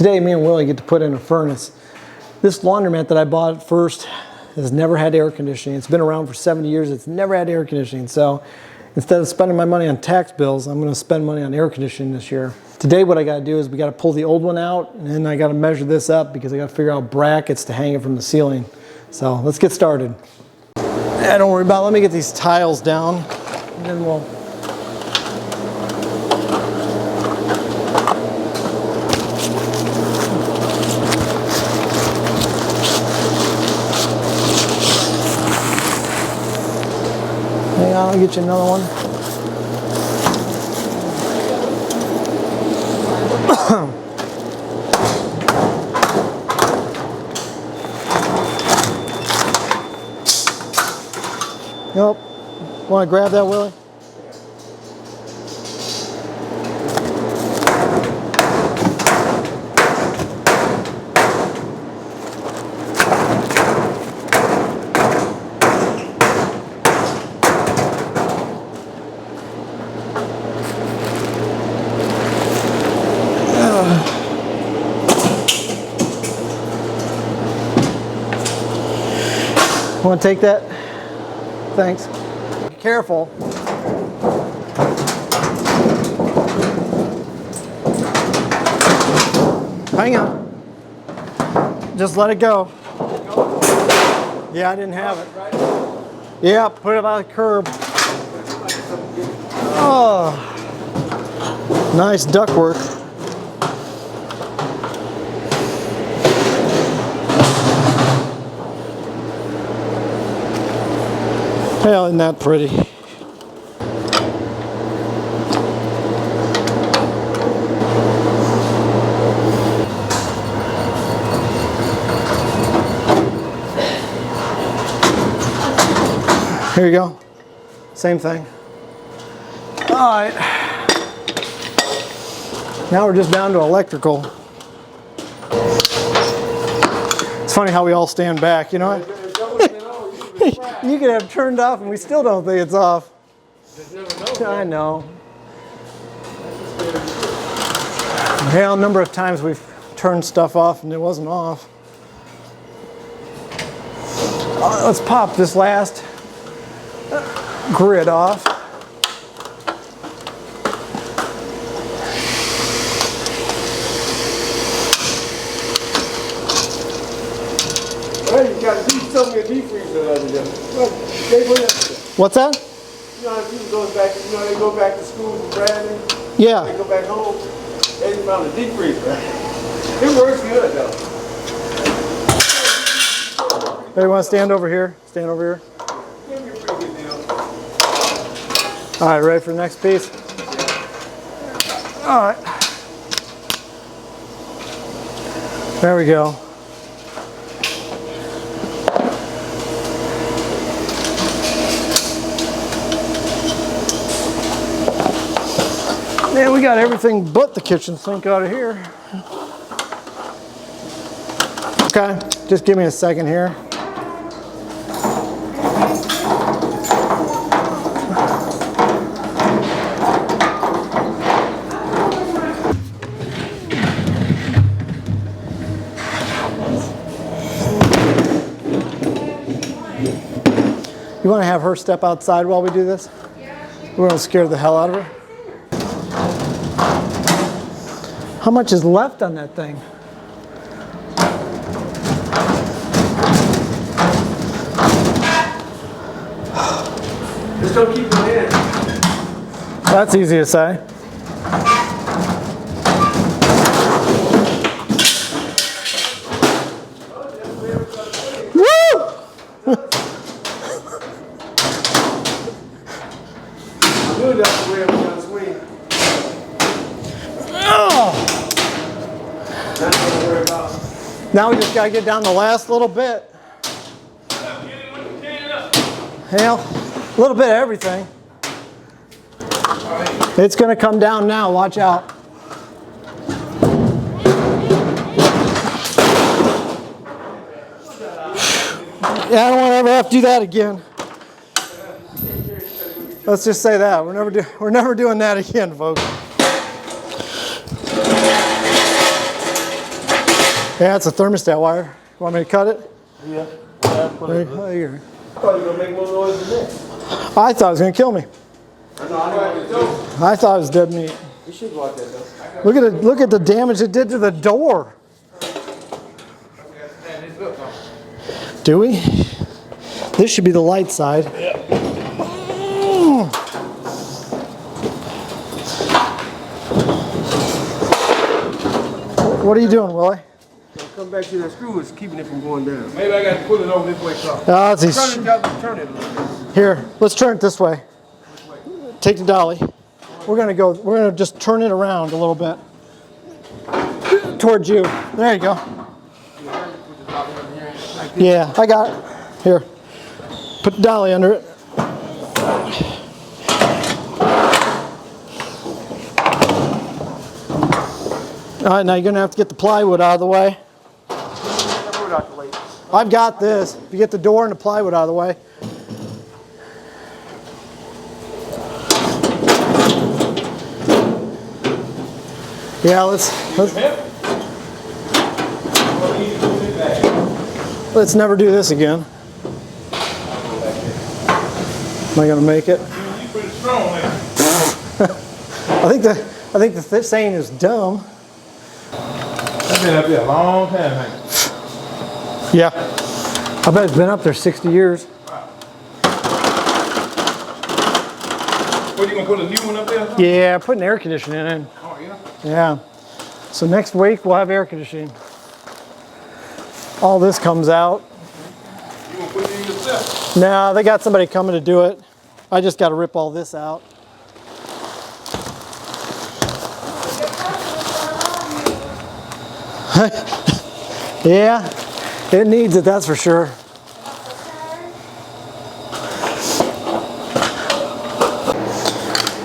Today, me and Willie get to put in a furnace. This laundromat that I bought at first has never had air conditioning. It's been around for 70 years. It's never had air conditioning. So instead of spending my money on tax bills, I'm going to spend money on air conditioning this year. Today, what I got to do is we got to pull the old one out, and then I got to measure this up because I got to figure out brackets to hang it from the ceiling. So let's get started. Don't worry about it. Let me get these tiles down, and then we'll. Hang on, I'll get you another one. Nope. Want to grab that, Willie? Want to take that? Thanks. Be careful. Hang on. Just let it go. Yeah, I didn't have it. Yeah, put it on the curb. Oh, nice ductwork. Hell, isn't that pretty? Here you go. Same thing. All right. Now we're just down to electrical. It's funny how we all stand back, you know? You could have turned off and we still don't think it's off. I know. Hell, a number of times we've turned stuff off and it wasn't off. Let's pop this last grid off. Hey, you got to do something in deep freezer the other day. What's that? You know, if you goes back, you know, they go back to school with Bradley. Yeah. They go back home. They found a deep freezer. It works good though. Hey, you want to stand over here? Stand over here. Give me a pretty good deal. All right, ready for the next piece? All right. There we go. Yeah, we got everything but the kitchen sink out of here. Okay, just give me a second here. You want to have her step outside while we do this? We're going to scare the hell out of her. How much is left on that thing? Just don't keep it in. That's easy to say. Woo! I knew that's the way it was going to swing. That's what I worry about. Now we just got to get down the last little bit. Hell, a little bit of everything. It's going to come down now. Watch out. Yeah, I don't want to ever have to do that again. Let's just say that. We're never doing that again, folks. Yeah, it's a thermostat wire. You want me to cut it? Yeah. Right here. I thought you were gonna make more noise than that. I thought it was gonna kill me. I thought it was dead meat. You should go out there though. Look at it. Look at the damage it did to the door. Do we? This should be the light side. What are you doing, Willie? Come back to that screw is keeping it from going down. Maybe I got to pull it over this way, so. Turn it a little bit. Here, let's turn it this way. Take the dolly. We're gonna just turn it around a little bit. Towards you. There you go. Yeah, I got it. Here. Put the dolly under it. All right, now you're gonna have to get the plywood out of the way. I've got this. If you get the door and the plywood out of the way. Yeah, let's never do this again. Am I gonna make it? I think the saying is dumb. I've been up there a long time, man. Yeah, I bet it's been up there 60 years. What, you gonna put a new one up there? Huh? Yeah, putting air conditioning in. Oh, yeah? Yeah. So next week we'll have air conditioning. All this comes out. You gonna put it in yourself? Nah, they got somebody coming to do it. I just got to rip all this out. Yeah, it needs it, that's for sure.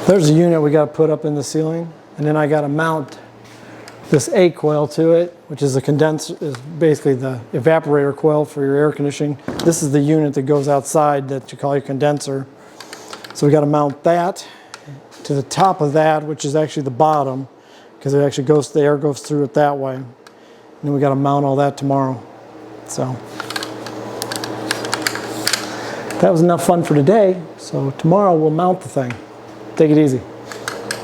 There's a unit we got to put up in the ceiling, and then I got to mount this A coil to it, which is a condenser, is basically the evaporator coil for your air conditioning. This is the unit that goes outside that you call your condenser. So we got to mount that to the top of that, which is actually the bottom, because it actually goes, the air goes through it that way. And then we got to mount all that tomorrow. So that was enough fun for today. So tomorrow we'll mount the thing. Take it easy.